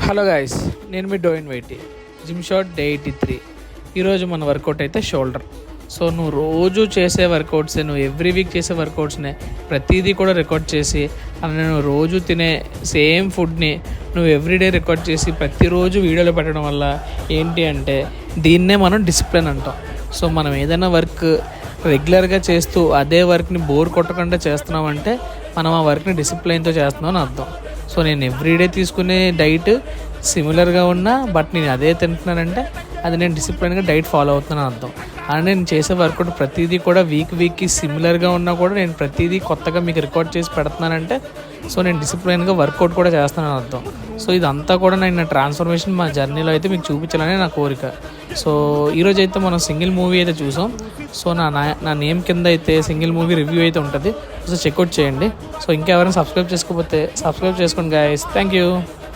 Hello guys, నేను మీ డోయిన్ YT. Gym shot day 83. ఈరోజు మన వర్కౌట్ అయితే షోల్డర్. సో నువ్వు రోజు చేసే వర్కౌట్సే, నువ్వు ఎవ్రీ వీక్ చేసే వర్కౌట్స్నే ప్రతిదీ కూడా రికార్డ్ చేసి, అలానే నువ్వు రోజు తినే సేమ్ ఫుడ్ని నువ్వు ఎవ్రీడే రికార్డ్ చేసి ప్రతిరోజు వీడియోలో పెట్టడం వల్ల ఏంటి అంటే దీన్నే మనం డిసిప్లిన్ అంటాం. సో మనం ఏదైనా వర్క్ రెగ్యులర్గా చేస్తూ అదే వర్క్ని బోర్ కొట్టకుండా చేస్తున్నామంటే మనం ఆ వర్క్ని డిసిప్లైన్తో చేస్తున్నాం అని అర్థం. సో నేను ఎవ్రీడే తీసుకునే డైట్ సిమిలర్గా ఉన్నా బట్ నేను అదే తింటున్నానంటే అది నేను డిసిప్లైన్గా డైట్ ఫాలో అవుతున్నాను అర్థం. అలానే నేను చేసే వర్కౌట్ ప్రతిదీ కూడా వీక్కి సిమిలర్గా ఉన్నా కూడా నేను ప్రతిదీ కొత్తగా మీకు రికార్డ్ చేసి పెడుతున్నానంటే సో నేను డిసిప్లైన్గా వర్కౌట్ కూడా చేస్తున్నాను అర్థం. సో ఇదంతా కూడా నేను ట్రాన్స్ఫర్మేషన్ మా జర్నీలో అయితే మీకు చూపించాలని నా కోరిక. సో ఈరోజు అయితే మనం సింగిల్ మూవీ అయితే చూసాం. సో నా నేమ్ కింద అయితే సింగిల్ మూవీ రివ్యూ అయితే ఉంటుంది. సో చెక్అవుట్ చేయండి. సో ఇంకా ఎవరైనా సబ్స్క్రైబ్ చేసుకోకపోతే సబ్స్క్రైబ్ చేసుకోండి గాయస్. Thank you.